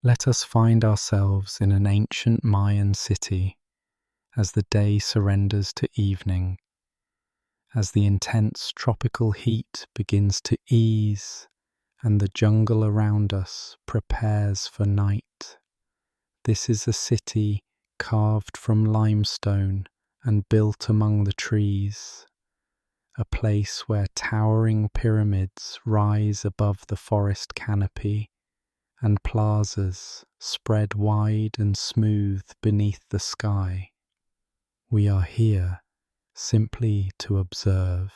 Let us find ourselves in an ancient Mayan city as the day surrenders to evening, as the intense tropical heat begins to ease and the jungle around us prepares for night. This is a city carved from limestone and built among the trees, a place where towering pyramids rise above the forest canopy and plazas spread wide and smooth beneath the sky. We are here simply to observe,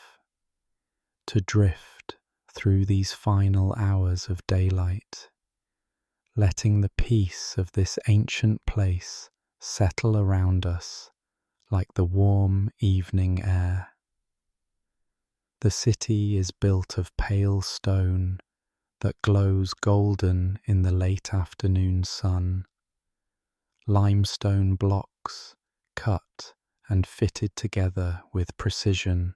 to drift through these final hours of daylight, letting the peace of this ancient place settle around us like the warm evening air. The city is built of pale stone that glows golden in the late afternoon sun. Limestone blocks cut and fitted together with precision,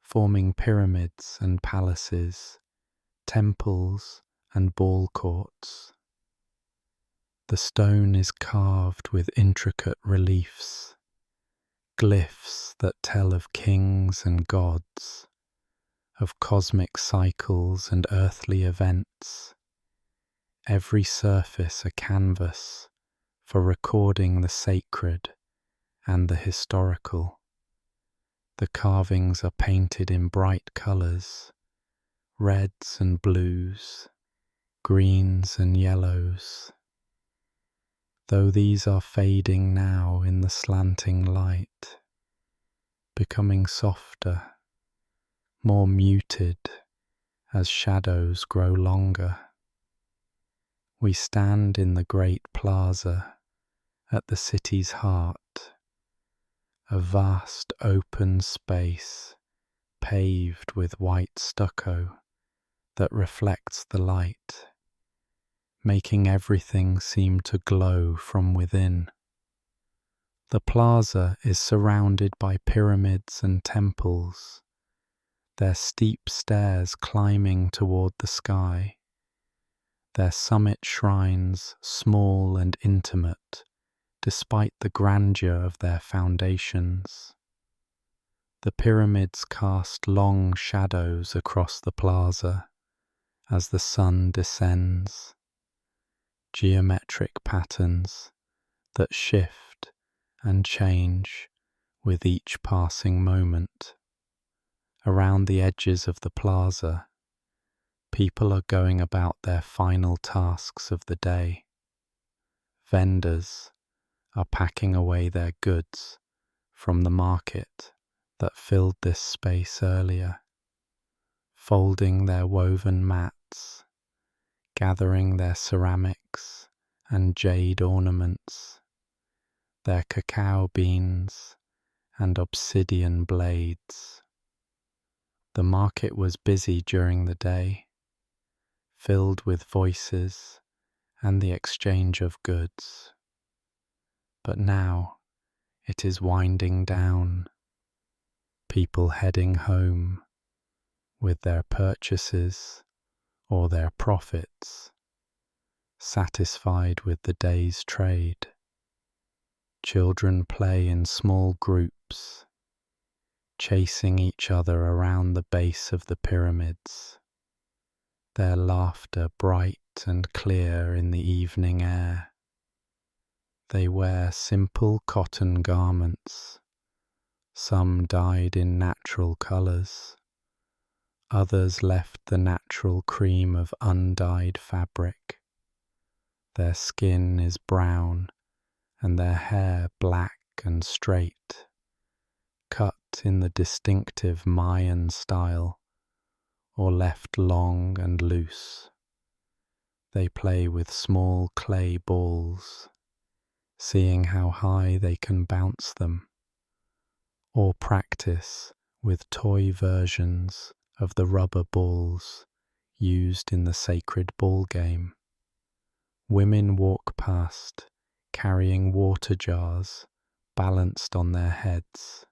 forming pyramids and palaces, temples and ball courts. The stone is carved with intricate reliefs, glyphs that tell of kings and gods, of cosmic cycles and earthly events, every surface a canvas for recording the sacred and the historical. The carvings are painted in bright colours, reds and blues, greens and yellows. Though these are fading now in the slanting light, becoming softer, more muted as shadows grow longer. We stand in the great plaza at the city's heart, a vast open space paved with white stucco that reflects the light, making everything seem to glow from within. The plaza is surrounded by pyramids and temples, their steep stairs climbing toward the sky, their summit shrines small and intimate despite the grandeur of their foundations. The pyramids cast long shadows across the plaza as the sun descends, geometric patterns that shift and change with each passing moment. Around the edges of the plaza, people are going about their final tasks of the day. Vendors are packing away their goods from the market that filled this space earlier, folding their woven mats, gathering their ceramics and jade ornaments, their cacao beans and obsidian blades. The market was busy during the day, filled with voices and the exchange of goods. But now it is winding down, people heading home with their purchases or their profits, satisfied with the day's trade. Children play in small groups, chasing each other around the base of the pyramids, their laughter bright and clear in the evening air. They wear simple cotton garments, some dyed in natural colours, others left the natural cream of undyed fabric. Their skin is brown and their hair black and straight, cut in the distinctive Mayan style, or left long and loose. They play with small clay balls, seeing how high they can bounce them, or practice with toy versions of the rubber balls used in the sacred ball game. Women walk past, carrying water jars balanced on their heads,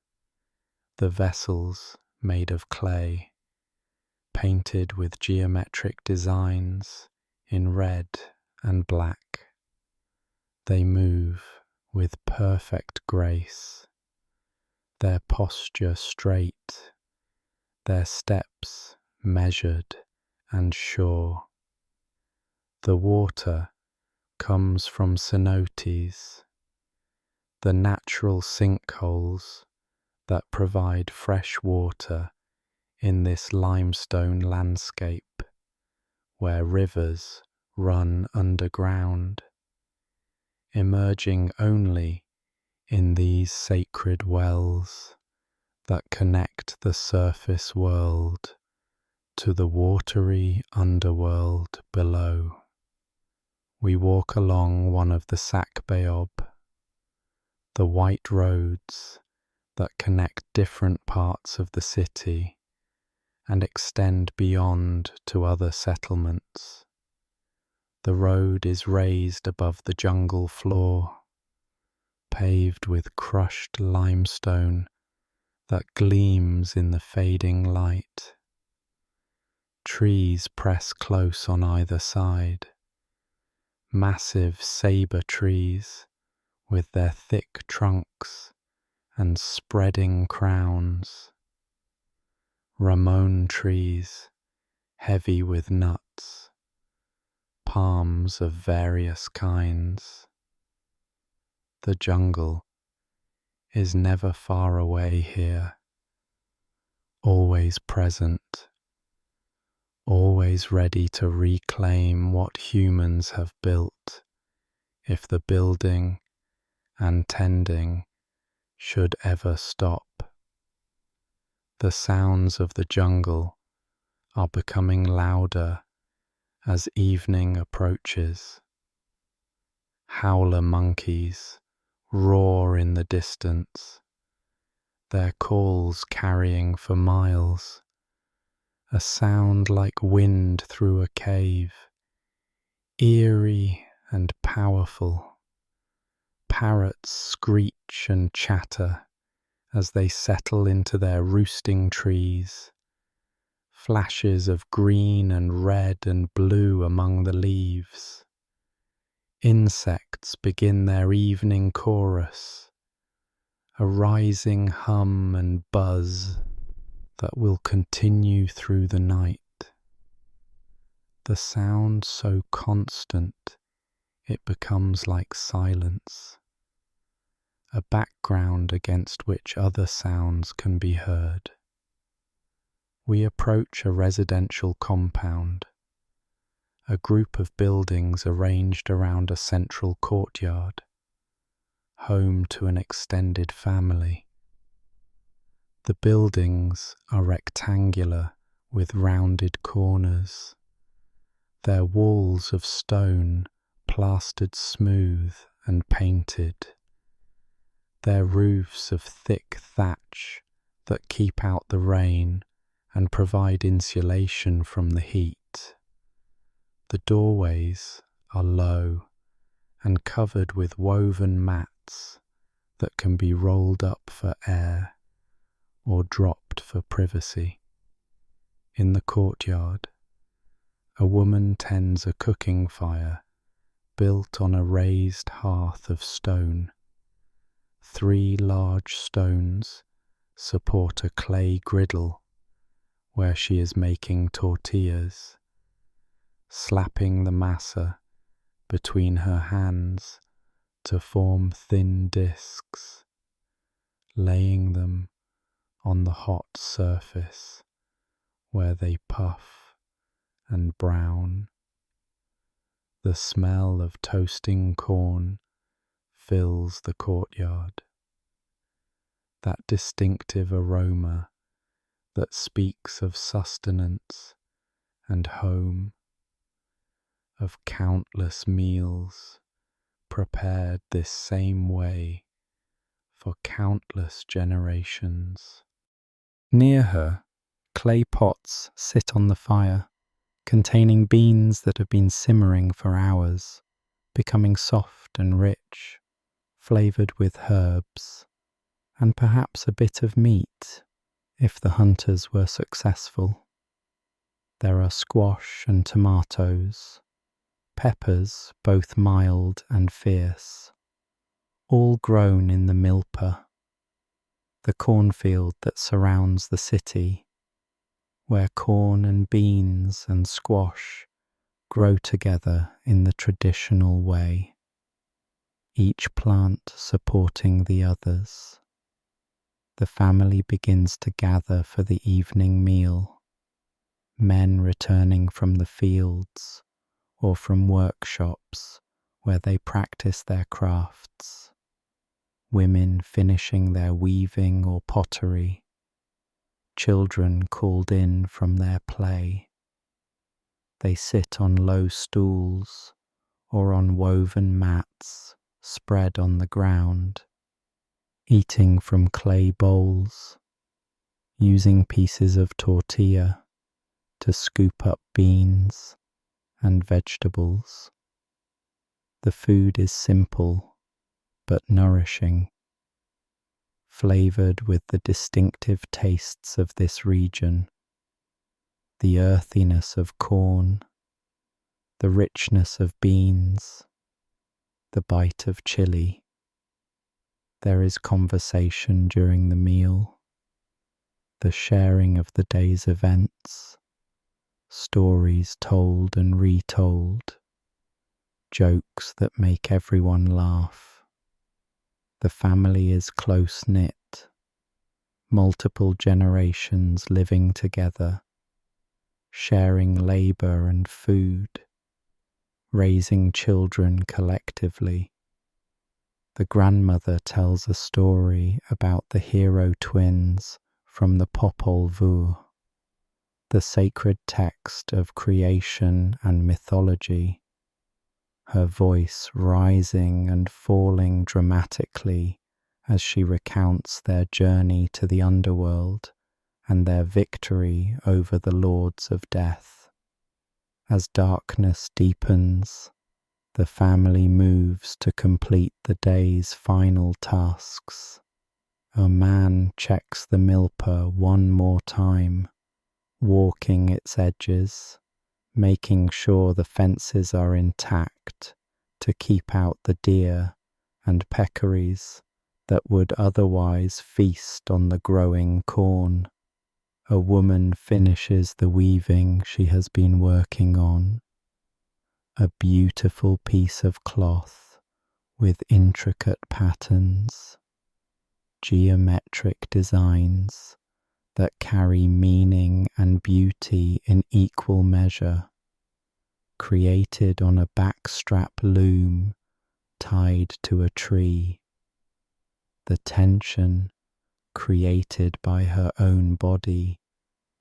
the vessels made of clay, painted with geometric designs in red and black. They move with perfect grace, their posture straight, their steps measured and sure. The water comes from cenotes, the natural sinkholes that provide fresh water in this limestone landscape where rivers run underground, emerging only in these sacred wells that connect the surface world to the watery underworld below. We walk along one of the Sakbeob, the white roads that connect different parts of the city and extend beyond to other settlements. The road is raised above the jungle floor, paved with crushed limestone that gleams in the fading light. Trees press close on either side, massive sabre trees with their thick trunks and spreading crowns, ramon trees heavy with nuts, palms of various kinds. The jungle is never far away here, always present, always ready to reclaim what humans have built if the building and tending should ever stop. The sounds of the jungle are becoming louder as evening approaches. Howler monkeys roar in the distance, their calls carrying for miles, a sound like wind through a cave, eerie and powerful. Parrots screech and chatter as they settle into their roosting trees, flashes of green and red and blue among the leaves. Insects begin their evening chorus, a rising hum and buzz that will continue through the night. The sound so constant it becomes like silence, a background against which other sounds can be heard. We approach a residential compound, a group of buildings arranged around a central courtyard, home to an extended family. The buildings are rectangular with rounded corners, their walls of stone plastered smooth and painted, their roofs of thick thatch that keep out the rain and provide insulation from the heat. The doorways are low and covered with woven mats that can be rolled up for air or dropped for privacy. In the courtyard, a woman tends a cooking fire built on a raised hearth of stone. 3 large stones support a clay griddle where she is making tortillas, slapping the masa between her hands to form thin discs, laying them on the hot surface where they puff and brown. The smell of toasting corn fills the courtyard, that distinctive aroma that speaks of sustenance and home, of countless meals prepared this same way for countless generations. Near her, clay pots sit on the fire, containing beans that have been simmering for hours, becoming soft and rich, flavoured with herbs, and perhaps a bit of meat, if the hunters were successful. There are squash and tomatoes, peppers, both mild and fierce, all grown in the milpa, the cornfield that surrounds the city, where corn and beans and squash grow together in the traditional way, each plant supporting the others. The family begins to gather for the evening meal, men returning from the fields or from workshops where they practice their crafts, women finishing their weaving or pottery, children called in from their play. They sit on low stools or on woven mats spread on the ground, eating from clay bowls, using pieces of tortilla to scoop up beans and vegetables. The food is simple but nourishing, flavored with the distinctive tastes of this region, the earthiness of corn, the richness of beans, the bite of chili. There is conversation during the meal, the sharing of the day's events, stories told and retold, jokes that make everyone laugh. The family is close-knit, multiple generations living together, sharing labor and food, raising children collectively. The grandmother tells a story about the hero twins from the Popol Vuh, the sacred text of creation and mythology, her voice rising and falling dramatically as she recounts their journey to the underworld and their victory over the lords of death. As darkness deepens, the family moves to complete the day's final tasks. A man checks the milpa one more time, walking its edges, making sure the fences are intact to keep out the deer and peccaries that would otherwise feast on the growing corn. A woman finishes the weaving she has been working on, a beautiful piece of cloth with intricate patterns, geometric designs that carry meaning and beauty in equal measure, created on a backstrap loom tied to a tree. The tension created by her own body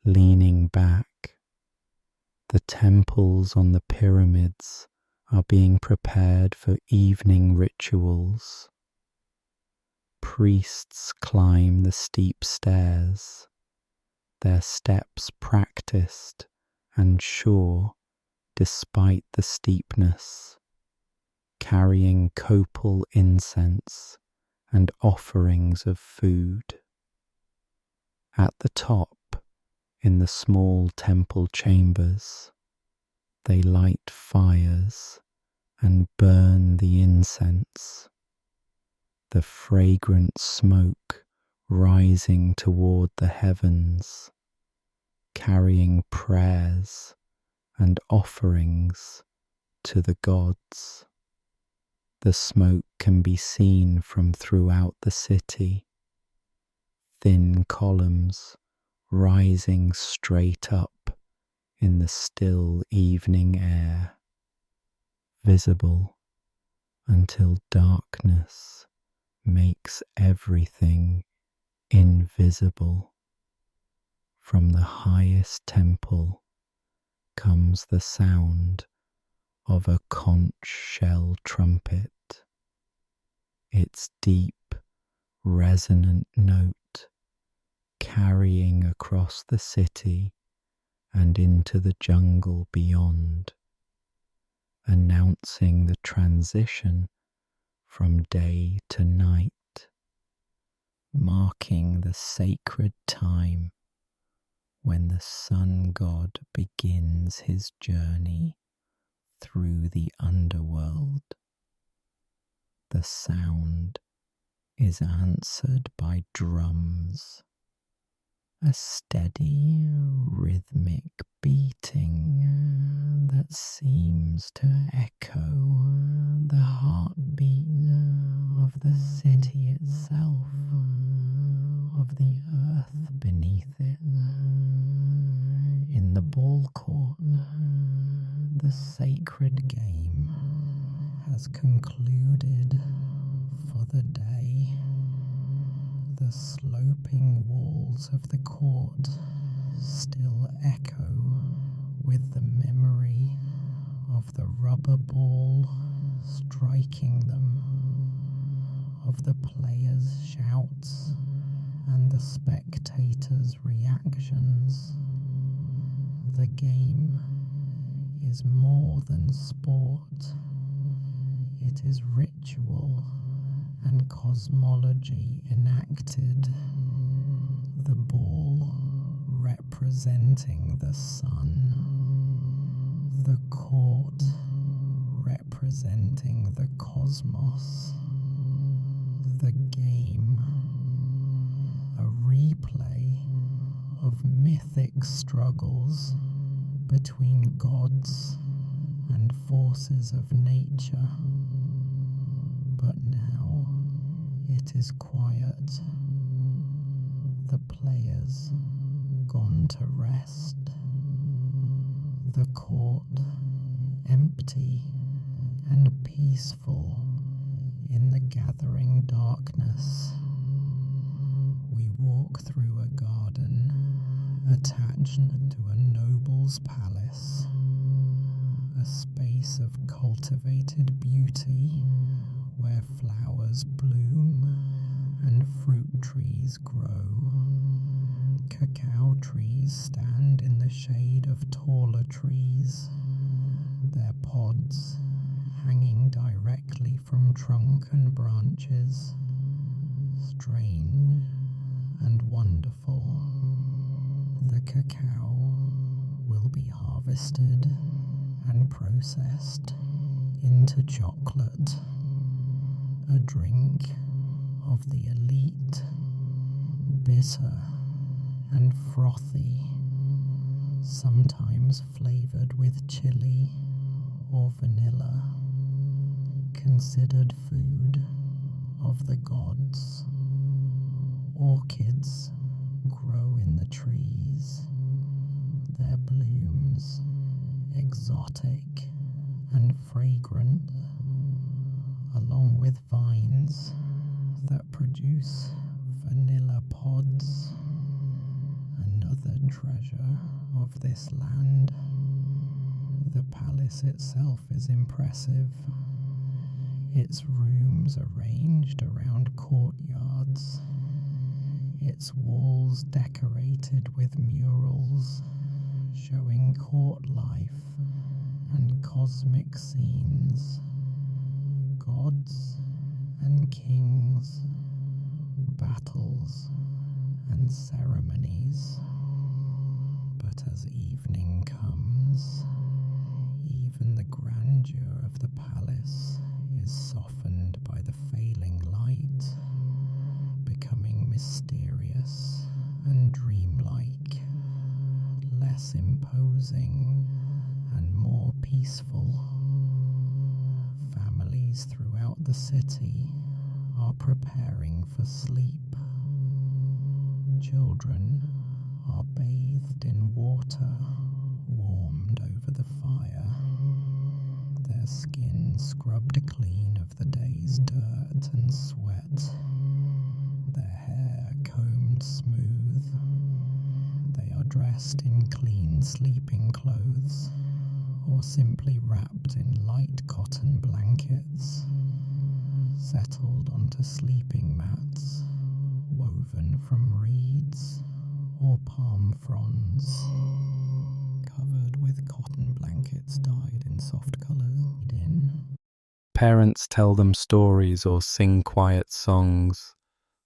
leaning back. The temples on the pyramids are being prepared for evening rituals. Priests climb the steep stairs, their steps practiced and sure despite the steepness, carrying copal incense and offerings of food. At the top, in the small temple chambers, they light fires and burn the incense, the fragrant smoke rising toward the heavens, carrying prayers and offerings to the gods. The smoke can be seen from throughout the city, thin columns rising straight up in the still evening air, visible until darkness makes everything invisible. From the highest temple comes the sound of a conch shell trumpet, its deep, resonant note carrying across the city and into the jungle beyond, announcing the transition from day to night, marking the sacred time when the sun god begins his journey through the underworld. The sound is answered by drums, a steady rhythmic beating that seems to echo the heartbeat of the city itself, of the earth beneath it. In the ball court, the sacred game has concluded for the day. The sloping walls of the court still echo with the memory of the rubber ball striking them, of the players' shouts and the spectators' reactions. The game is more than sport. It is ritual and cosmology enacted. The ball representing the sun, the court representing the cosmos, the game, a replay of mythic struggles between gods and forces of nature. But now it is quiet. The players gone to rest. The court empty and peaceful in the gathering darkness. We walk through a garden attached to a noble's palace, a space of cultivated beauty where flowers bloom and fruit trees grow. Cacao trees stand in the shade of taller trees, their pods hanging directly from trunk and branches. Strange and wonderful. The cacao will be harvested and processed into chocolate, a drink of the elite, bitter and frothy, sometimes flavored with chili or vanilla, considered food of the gods. Orchids grow in the trees, their blooms exotic and fragrant, along with vines that produce vanilla pods. Another treasure of this land. The palace itself is impressive. Its rooms arranged around courtyards, its walls decorated with murals showing court life and cosmic scenes, gods and kings, battles and ceremonies. But as evening comes, even the grandeur of the palace is softened by the failing light, becoming mysterious and dreamlike, less imposing and more peaceful. Families throughout the city are preparing for sleep. Children are bathed in water, warmed over the fire, their skin scrubbed clean of the day's dirt and sweat, their hair combed smooth. They are dressed in clean sleeping clothes, or simply wrapped in light cotton blankets, settled onto sleeping mats woven from reeds or palm fronds, covered with cotton blankets dyed in soft colours. Parents tell them stories or sing quiet songs,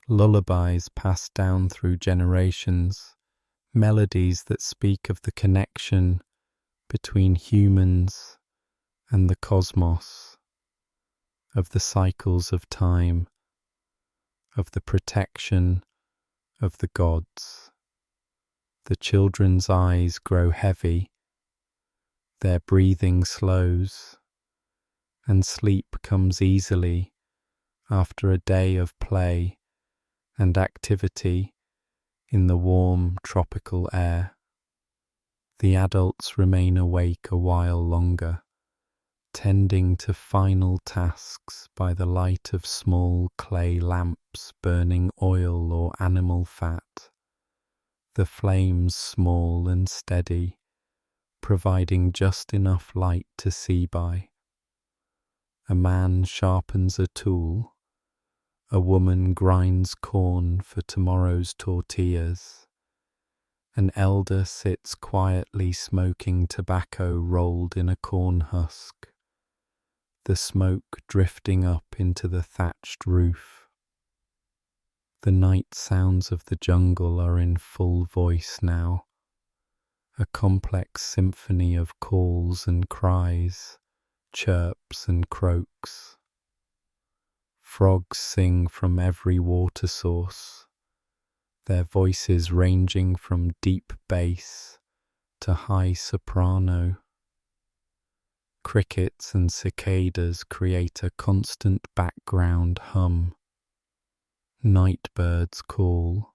lullabies passed down through generations, melodies that speak of the connection between humans and the cosmos, of the cycles of time, of the protection of the gods. The children's eyes grow heavy, their breathing slows, and sleep comes easily after a day of play and activity in the warm tropical air. The adults remain awake a while longer, tending to final tasks by the light of small clay lamps burning oil or animal fat, the flames small and steady, providing just enough light to see by. A man sharpens a tool, a woman grinds corn for tomorrow's tortillas. An elder sits quietly smoking tobacco rolled in a corn husk, the smoke drifting up into the thatched roof. The night sounds of the jungle are in full voice now, a complex symphony of calls and cries, chirps and croaks. Frogs sing from every water source, their voices ranging from deep bass to high soprano. Crickets and cicadas create a constant background hum. Night birds call,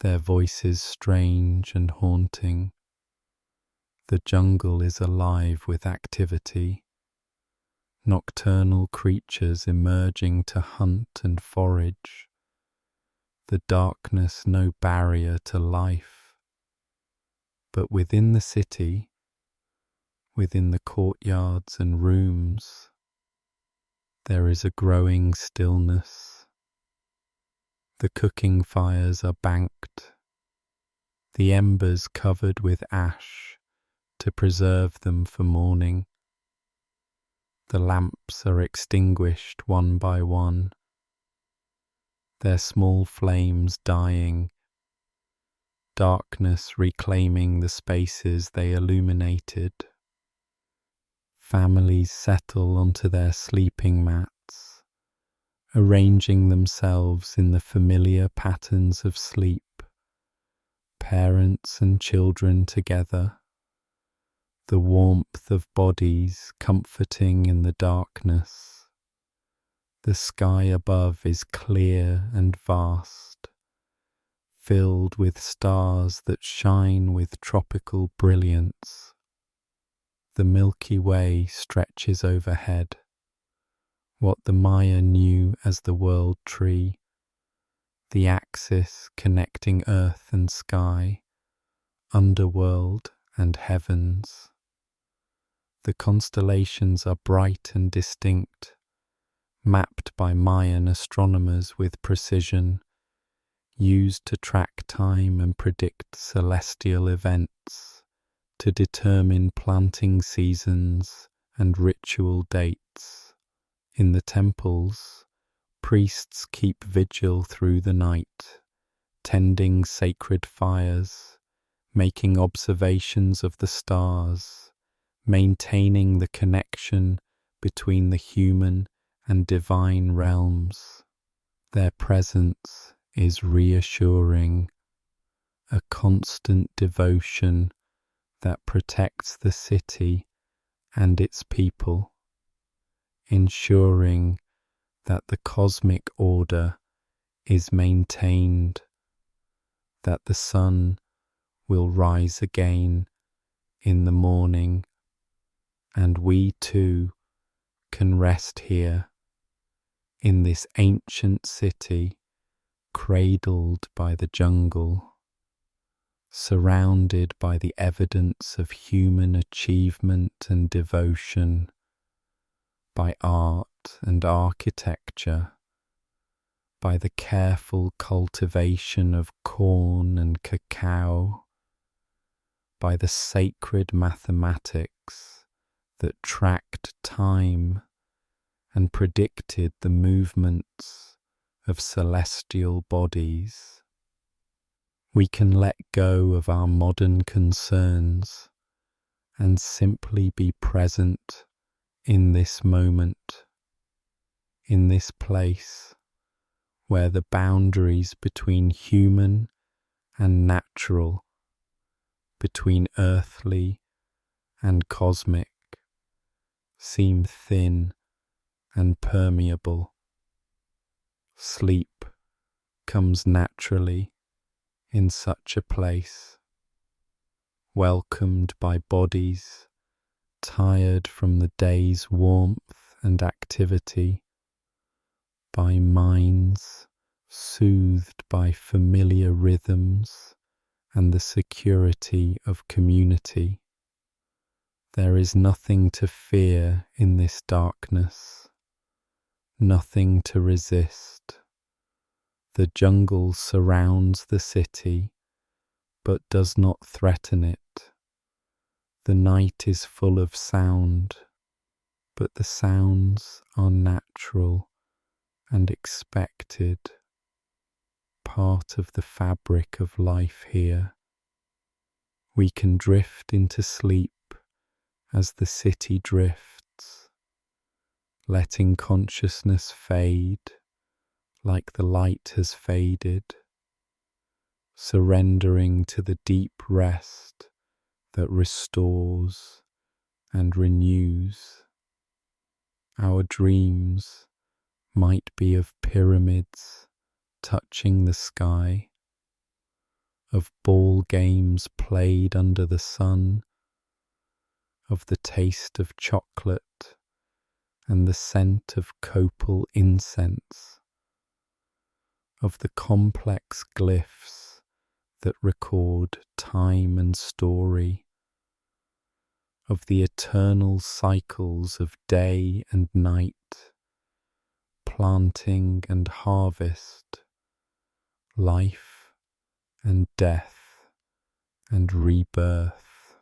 their voices strange and haunting. The jungle is alive with activity, nocturnal creatures emerging to hunt and forage, the darkness no barrier to life. But within the city, within the courtyards and rooms, there is a growing stillness. The cooking fires are banked, the embers covered with ash to preserve them for morning. The lamps are extinguished one by one, their small flames dying, darkness reclaiming the spaces they illuminated. Families settle onto their sleeping mats, arranging themselves in the familiar patterns of sleep, parents and children together, the warmth of bodies comforting in the darkness. The sky above is clear and vast, filled with stars that shine with tropical brilliance. The Milky Way stretches overhead, what the Maya knew as the world tree, the axis connecting earth and sky, underworld and heavens. The constellations are bright and distinct, mapped by Mayan astronomers with precision, used to track time and predict celestial events, to determine planting seasons and ritual dates. In the temples, priests keep vigil through the night, tending sacred fires, making observations of the stars, maintaining the connection between the human and divine realms. Their presence is reassuring, a constant devotion that protects the city and its people, ensuring that the cosmic order is maintained, that the sun will rise again in the morning, and we too can rest here in this ancient city cradled by the jungle, surrounded by the evidence of human achievement and devotion, by art and architecture, by the careful cultivation of corn and cacao, by the sacred mathematics that tracked time and predicted the movements of celestial bodies. We can let go of our modern concerns and simply be present in this moment, in this place where the boundaries between human and natural, between earthly and cosmic, seem thin and permeable. Sleep comes naturally in such a place, welcomed by bodies tired from the day's warmth and activity, by minds soothed by familiar rhythms and the security of community. There is nothing to fear in this darkness, nothing to resist. The jungle surrounds the city, but does not threaten it. The night is full of sound, but the sounds are natural and expected, part of the fabric of life here. We can drift into sleep as the city drifts, letting consciousness fade like the light has faded, surrendering to the deep rest that restores and renews. Our dreams might be of pyramids touching the sky, of ball games played under the sun, of the taste of chocolate and the scent of copal incense, of the complex glyphs that record time and story, of the eternal cycles of day and night, planting and harvest, life and death and rebirth.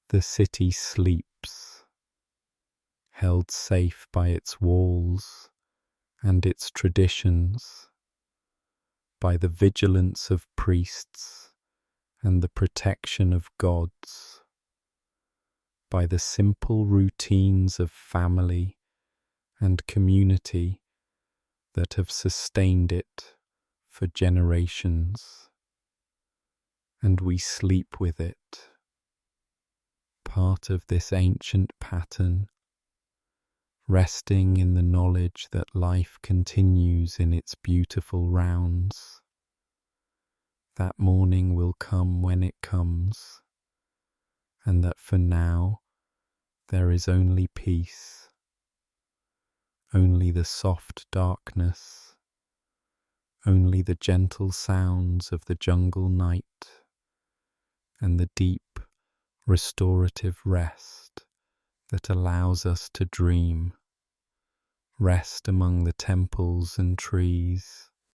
The city sleeps, held safe by its walls and its traditions, by the vigilance of priests and the protection of gods, by the simple routines of family and community that have sustained it for generations. And we sleep with it, part of this ancient pattern, resting in the knowledge that life continues in its beautiful rounds. That morning will come when it comes, and that for now there is only peace, only the soft darkness, only the gentle sounds of the jungle night, and the deep restorative rest that allows us to dream, rest among the temples and trees,